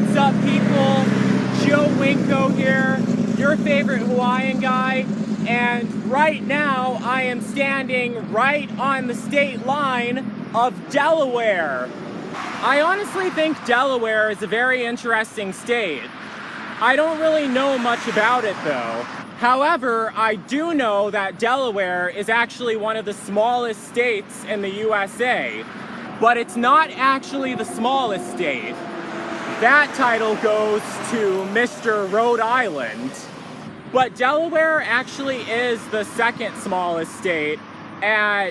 What's up, people? Joe Winko here, your favorite Hawaiian guy, and right now I am standing right on the state line of Delaware. I honestly think Delaware is a very interesting state. I don't really know much about it though. However, I do know that Delaware is actually one of the smallest states in the USA, but it's not actually the smallest state. That title goes to Mr. Rhode Island. But Delaware actually is the second smallest state at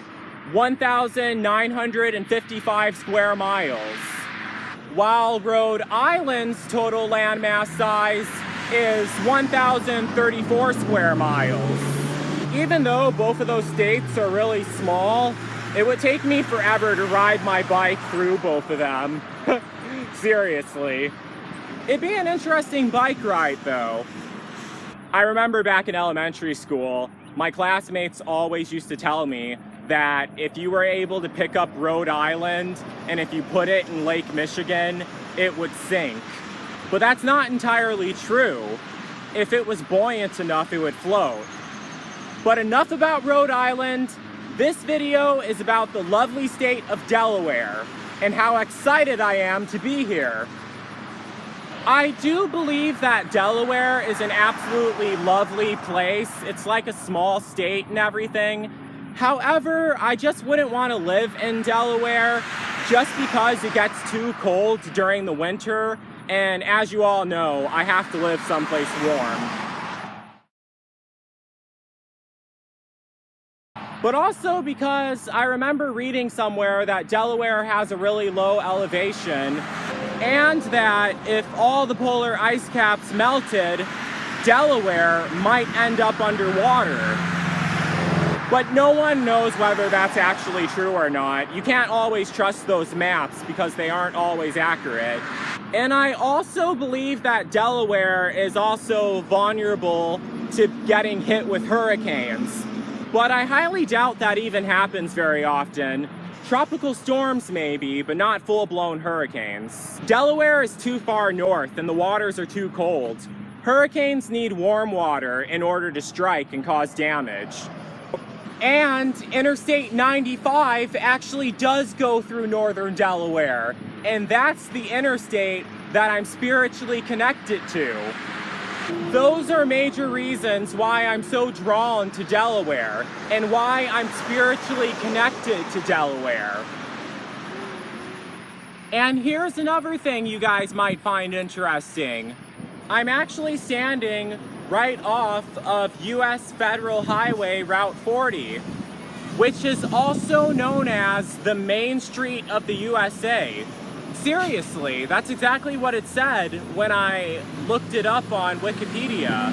1,955 square miles, while Rhode Island's total landmass size is 1,034 square miles. Even though both of those states are really small, it would take me forever to ride my bike through both of them. Seriously. It'd be an interesting bike ride though. I remember back in elementary school, my classmates always used to tell me that if you were able to pick up Rhode Island and if you put it in Lake Michigan, it would sink. But that's not entirely true. If it was buoyant enough, it would float. But enough about Rhode Island. This video is about the lovely state of Delaware and how excited I am to be here. I do believe that Delaware is an absolutely lovely place. It's like a small state and everything. However, I just wouldn't want to live in Delaware just because it gets too cold during the winter. And as you all know, I have to live someplace warm. But also because I remember reading somewhere that Delaware has a really low elevation, and that if all the polar ice caps melted, Delaware might end up underwater. But no one knows whether that's actually true or not. You can't always trust those maps because they aren't always accurate. And I also believe that Delaware is also vulnerable to getting hit with hurricanes. But I highly doubt that even happens very often. Tropical storms maybe, but not full-blown hurricanes. Delaware is too far north and the waters are too cold. Hurricanes need warm water in order to strike and cause damage. And Interstate 95 actually does go through northern Delaware. And that's the interstate that I'm spiritually connected to. Those are major reasons why I'm so drawn to Delaware and why I'm spiritually connected to Delaware. And here's another thing you guys might find interesting. I'm actually standing right off of US Federal Highway Route 40, which is also known as the Main Street of the USA. Seriously, that's exactly what it said when I looked it up on Wikipedia.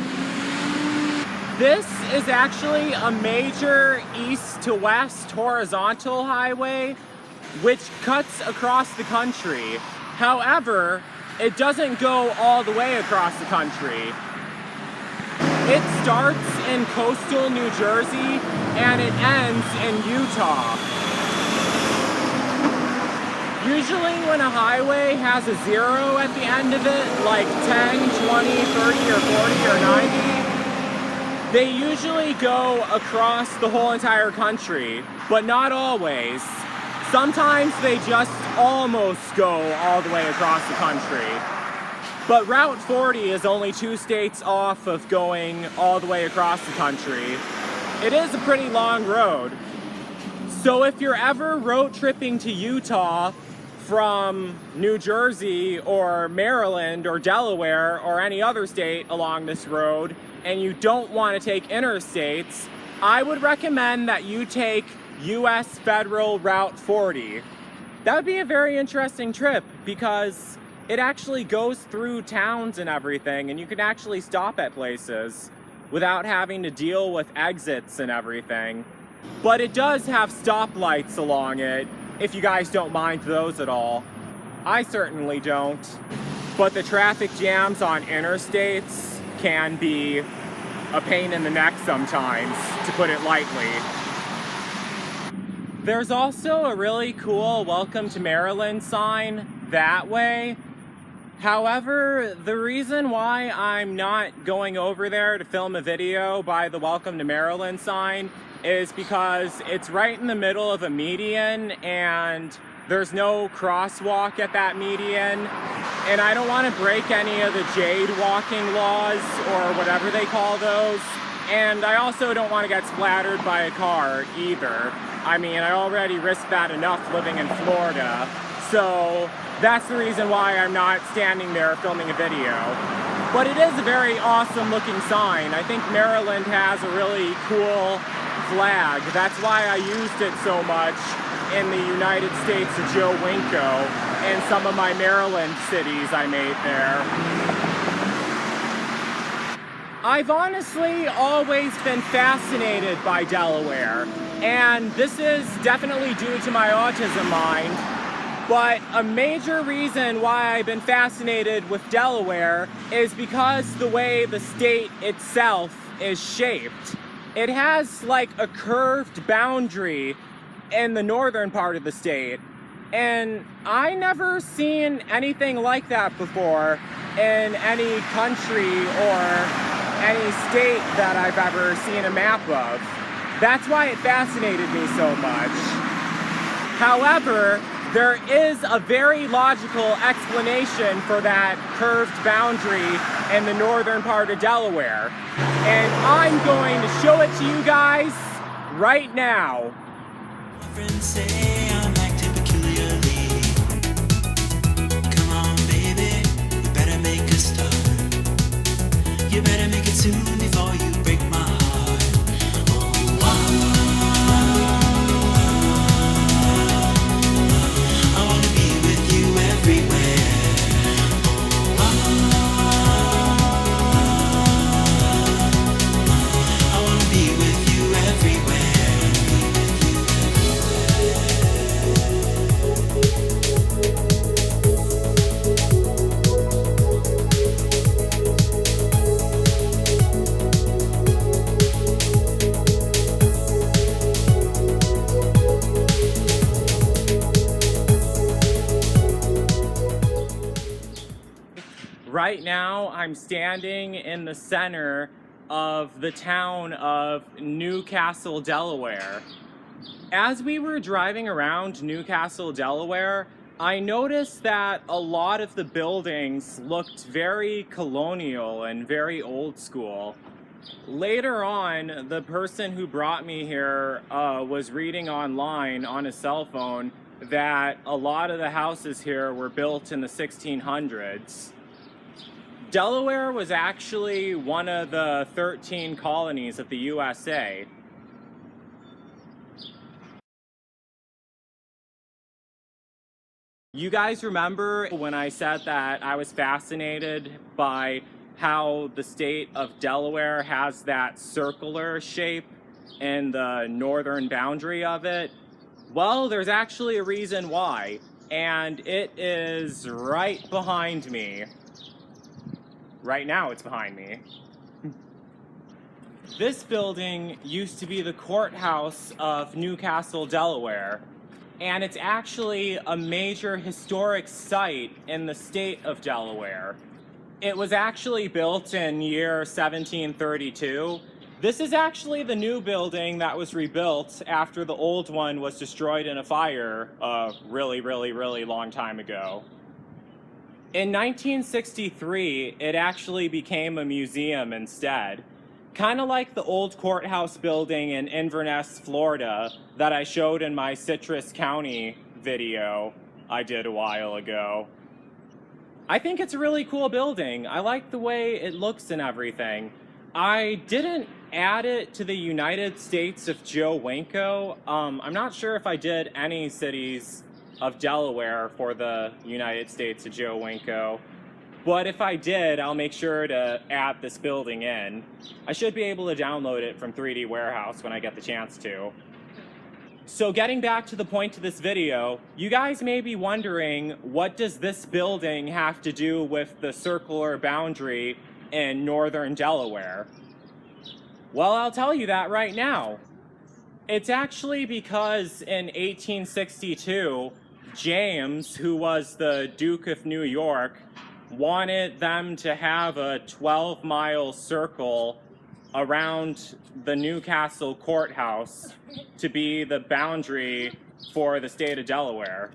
This is actually a major east to west horizontal highway which cuts across the country. However, it doesn't go all the way across the country. It starts in coastal New Jersey and it ends in Utah. Usually when a highway has a 0 at the end of it, like 10, 20, 30, or 40, or 90, they usually go across the whole entire country, but not always. Sometimes they just almost go all the way across the country. But Route 40 is only 2 states off of going all the way across the country. It is a pretty long road. So if you're ever road tripping to Utah from New Jersey or Maryland or Delaware or any other state along this road and you don't want to take interstates, I would recommend that you take US Federal Route 40. That would be a very interesting trip because it actually goes through towns and everything, and you can actually stop at places without having to deal with exits and everything. But it does have stoplights along it, if you guys don't mind those at all. I certainly don't. But the traffic jams on interstates can be a pain in the neck sometimes, to put it lightly. There's also a really cool Welcome to Maryland sign that way. However, the reason why I'm not going over there to film a video by the Welcome to Maryland sign is because it's right in the middle of a median and there's no crosswalk at that median, and I don't want to break any of the jade walking laws or whatever they call those, and I also don't want to get splattered by a car either. I mean, I already risked that enough living in Florida, so that's the reason why I'm not standing there filming a video. But it is a very awesome looking sign. I think Maryland has a really cool flag. That's why I used it so much in the United States of Joe Winko and some of my Maryland cities I made there. I've honestly always been fascinated by Delaware, and this is definitely due to my autism mind. But a major reason why I've been fascinated with Delaware is because the way the state itself is shaped. It has like a curved boundary in the northern part of the state, and I never seen anything like that before in any country or any state that I've ever seen a map of. That's why it fascinated me so much. However, there is a very logical explanation for that curved boundary in the northern part of Delaware. And I'm going to show it to you guys right now. My friends say I'm acting peculiarly. Come on, baby, you better make a start. You better make it soon before you break my heart. Right now, I'm standing in the center of the town of Newcastle, Delaware. As we were driving around Newcastle, Delaware, I noticed that a lot of the buildings looked very colonial and very old school. Later on, the person who brought me here was reading online on his cell phone that a lot of the houses here were built in the 1600s. Delaware was actually one of the 13 colonies of the USA. You guys remember when I said that I was fascinated by how the state of Delaware has that circular shape in the northern boundary of it? Well, there's actually a reason why, and it is right behind me. Right now it's behind me. This building used to be the courthouse of Newcastle, Delaware, and it's actually a major historic site in the state of Delaware. It was actually built in year 1732. This is actually the new building that was rebuilt after the old one was destroyed in a fire a really long time ago. In 1963, it actually became a museum instead. Kind of like the old courthouse building in Inverness, Florida that I showed in my Citrus County video I did a while ago. I think it's a really cool building. I like the way it looks and everything. I didn't add it to the United States of Joe Winko. I'm not sure if I did any cities of Delaware for the United States of Joe Winko, but if I did, I'll make sure to add this building in. I should be able to download it from 3D Warehouse when I get the chance to. So getting back to the point of this video, you guys may be wondering, what does this building have to do with the circular boundary in northern Delaware? Well, I'll tell you that right now. It's actually because in 1862, James, who was the Duke of New York, wanted them to have a 12-mile circle around the new Castle Courthouse to be the boundary for the state of Delaware.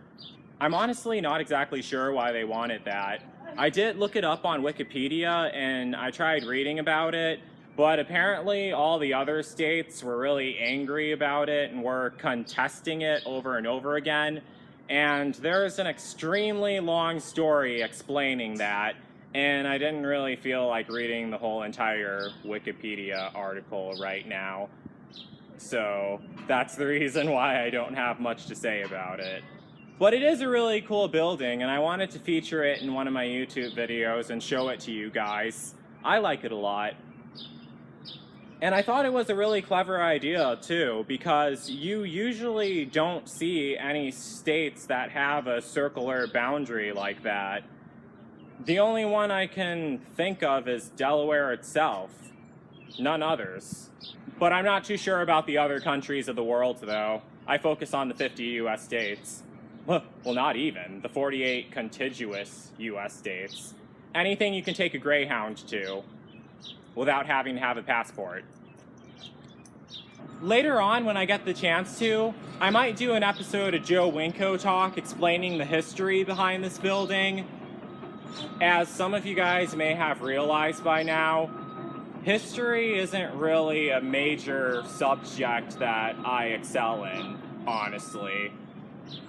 I'm honestly not exactly sure why they wanted that. I did look it up on Wikipedia and I tried reading about it, but apparently all the other states were really angry about it and were contesting it over and over again. And there's an extremely long story explaining that, and I didn't really feel like reading the whole entire Wikipedia article right now. So that's the reason why I don't have much to say about it. But it is a really cool building, and I wanted to feature it in one of my YouTube videos and show it to you guys. I like it a lot. And I thought it was a really clever idea too, because you usually don't see any states that have a circular boundary like that. The only one I can think of is Delaware itself, none others. But I'm not too sure about the other countries of the world though. I focus on the 50 US states. Well, not even, the 48 contiguous US states. Anything you can take a Greyhound to without having to have a passport. Later on, when I get the chance to, I might do an episode of Joe Winko Talk explaining the history behind this building. As some of you guys may have realized by now, history isn't really a major subject that I excel in, honestly.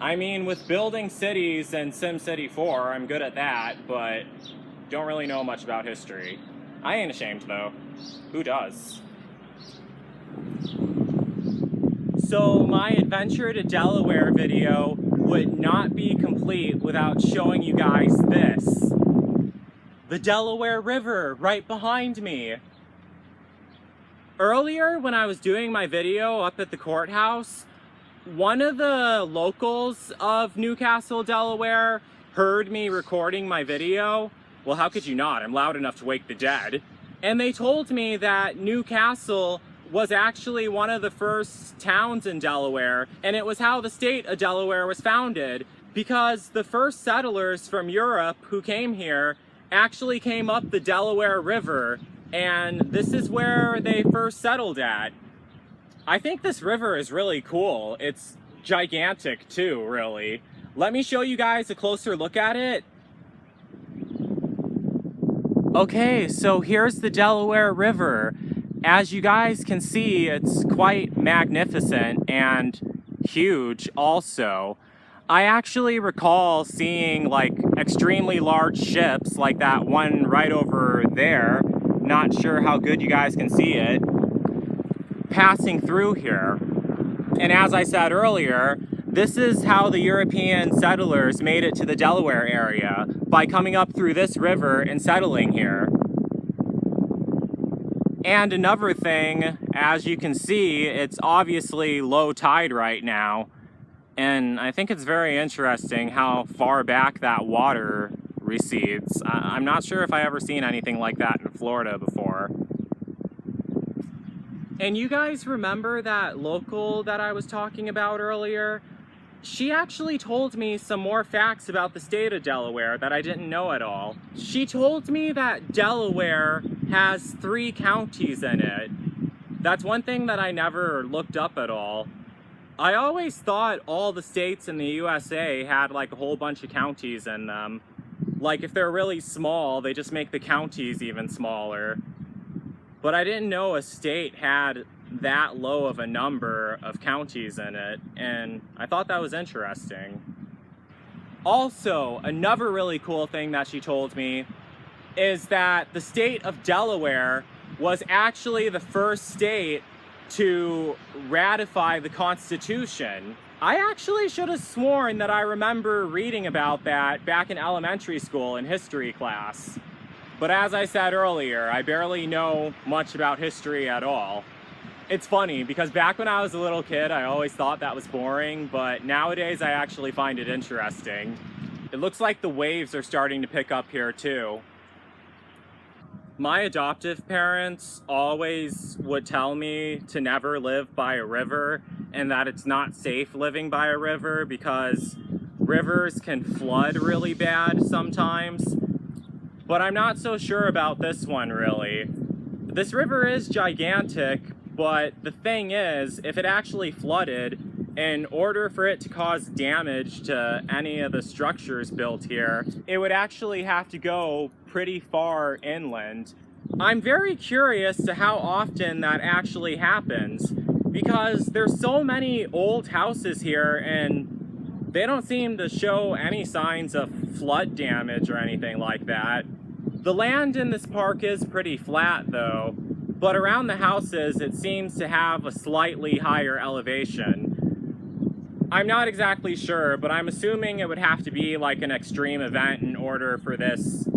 I mean, with building cities and SimCity 4, I'm good at that, but don't really know much about history. I ain't ashamed though. Who does? So my adventure to Delaware video would not be complete without showing you guys this. The Delaware River right behind me. Earlier when I was doing my video up at the courthouse, one of the locals of Newcastle, Delaware heard me recording my video. Well, how could you not? I'm loud enough to wake the dead. And they told me that Newcastle was actually one of the first towns in Delaware, and it was how the state of Delaware was founded, because the first settlers from Europe who came here actually came up the Delaware River, and this is where they first settled at. I think this river is really cool. It's gigantic too, really. Let me show you guys a closer look at it. Okay, so here's the Delaware River. As you guys can see, it's quite magnificent and huge also. I actually recall seeing like extremely large ships like that one right over there. Not sure how good you guys can see it. Passing through here. And as I said earlier, this is how the European settlers made it to the Delaware area, by coming up through this river and settling here. And another thing, as you can see, it's obviously low tide right now, and I think it's very interesting how far back that water recedes. I'm not sure if I ever seen anything like that in Florida before. And you guys remember that local that I was talking about earlier? She actually told me some more facts about the state of Delaware that I didn't know at all. She told me that Delaware has 3 counties in it. That's one thing that I never looked up at all. I always thought all the states in the USA had like a whole bunch of counties in them. Like if they're really small, they just make the counties even smaller. But I didn't know a state had that low of a number of counties in it, and I thought that was interesting. Also, another really cool thing that she told me is that the state of Delaware was actually the first state to ratify the Constitution. I actually should have sworn that I remember reading about that back in elementary school in history class. But as I said earlier, I barely know much about history at all. It's funny, because back when I was a little kid, I always thought that was boring, but nowadays I actually find it interesting. It looks like the waves are starting to pick up here too. My adoptive parents always would tell me to never live by a river, and that it's not safe living by a river because rivers can flood really bad sometimes. but I'm not so sure about this one really. This river is gigantic, but the thing is, if it actually flooded, in order for it to cause damage to any of the structures built here, it would actually have to go pretty far inland. I'm very curious to how often that actually happens, because there's so many old houses here and they don't seem to show any signs of flood damage or anything like that. The land in this park is pretty flat though, but around the houses it seems to have a slightly higher elevation. I'm not exactly sure, but I'm assuming it would have to be like an extreme event in order for this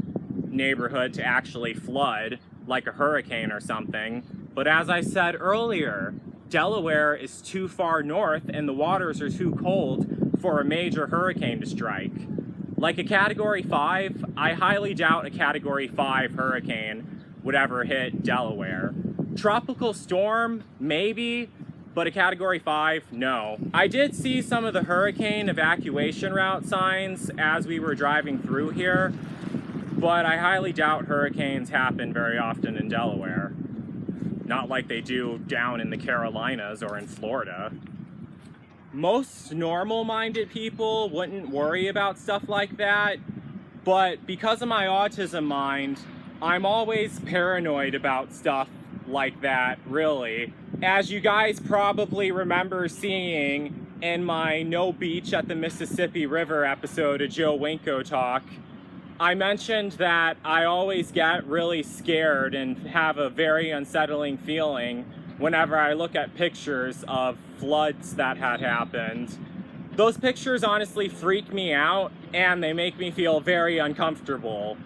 neighborhood to actually flood, like a hurricane or something. But as I said earlier, Delaware is too far north and the waters are too cold for a major hurricane to strike. Like a Category 5, I highly doubt a Category 5 hurricane would ever hit Delaware. Tropical storm, maybe, but a Category 5, no. I did see some of the hurricane evacuation route signs as we were driving through here, but I highly doubt hurricanes happen very often in Delaware. Not like they do down in the Carolinas or in Florida. Most normal-minded people wouldn't worry about stuff like that, but because of my autism mind, I'm always paranoid about stuff like that, really. As you guys probably remember seeing in my No Beach at the Mississippi River episode of Joe Winko talk, I mentioned that I always get really scared and have a very unsettling feeling whenever I look at pictures of floods that had happened. Those pictures honestly freak me out and they make me feel very uncomfortable.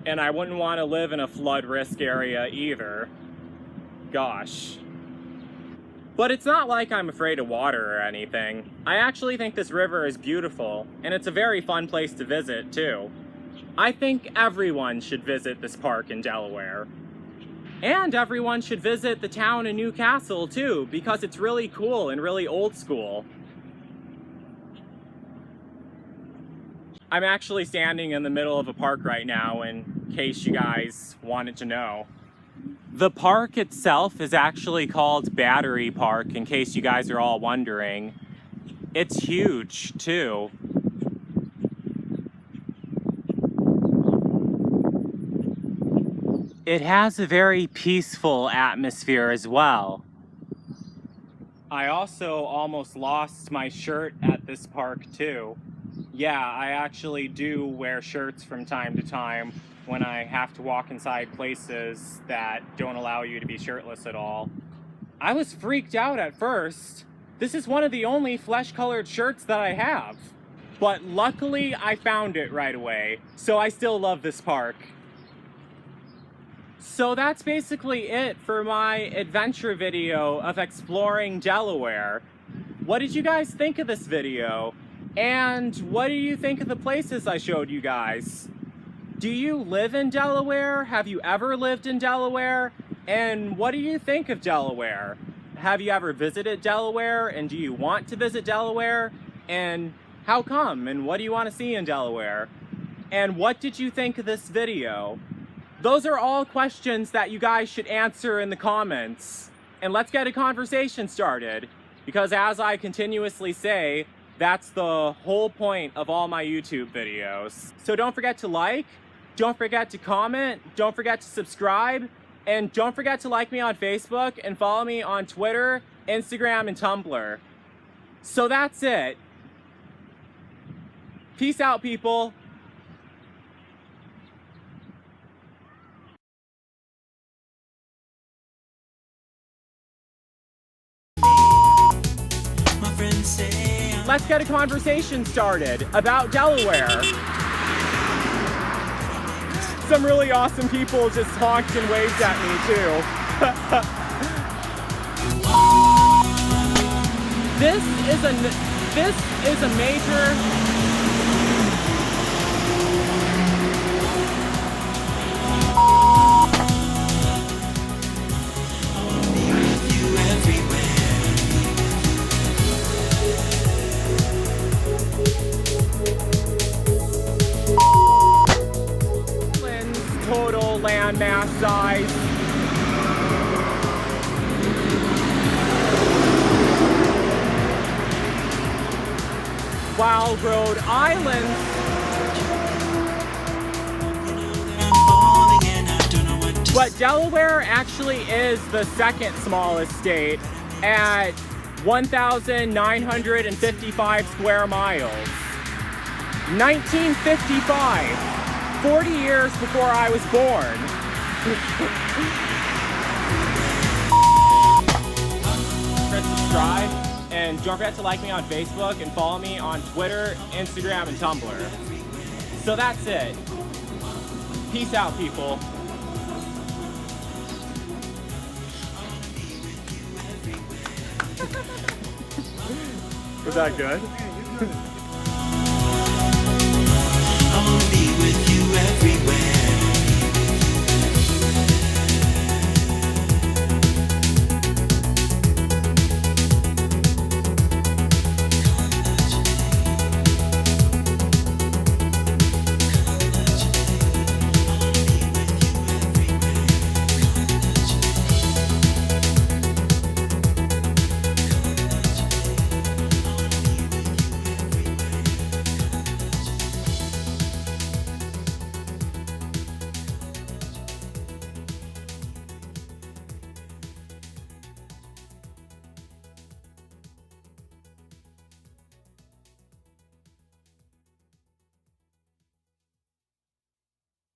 And I wouldn't want to live in a flood risk area either. Gosh. But it's not like I'm afraid of water or anything. I actually think this river is beautiful, and it's a very fun place to visit too. I think everyone should visit this park in Delaware. And everyone should visit the town in Newcastle too, because it's really cool and really old school. I'm actually standing in the middle of a park right now, in case you guys wanted to know. The park itself is actually called Battery Park, in case you guys are all wondering. It's huge, too. It has a very peaceful atmosphere as well. I also almost lost my shirt at this park, too. Yeah, I actually do wear shirts from time to time when I have to walk inside places that don't allow you to be shirtless at all. I was freaked out at first. This is one of the only flesh-colored shirts that I have. But luckily, I found it right away, so I still love this park. So that's basically it for my adventure video of exploring Delaware. What did you guys think of this video? And what do you think of the places I showed you guys? Do you live in Delaware? Have you ever lived in Delaware? And what do you think of Delaware? Have you ever visited Delaware? And do you want to visit Delaware? And how come? And what do you want to see in Delaware? And what did you think of this video? Those are all questions that you guys should answer in the comments. And let's get a conversation started. Because as I continuously say, that's the whole point of all my YouTube videos. So don't forget to like, don't forget to comment, don't forget to subscribe, and don't forget to like me on Facebook and follow me on Twitter, Instagram, and Tumblr. So that's it. Peace out, people. My friends say I'm Let's get a conversation started about Delaware. Some really awesome people just honked and waved at me too. This is a major you everywhere. island landmass size. While Rhode Island but Delaware actually is the second smallest state at 1,955 square miles. 1955, 40 years before I was born. Subscribe, and don't forget to like me on Facebook and follow me on Twitter, Instagram, and Tumblr. So that's it. Peace out, people. Was that good? I wanna be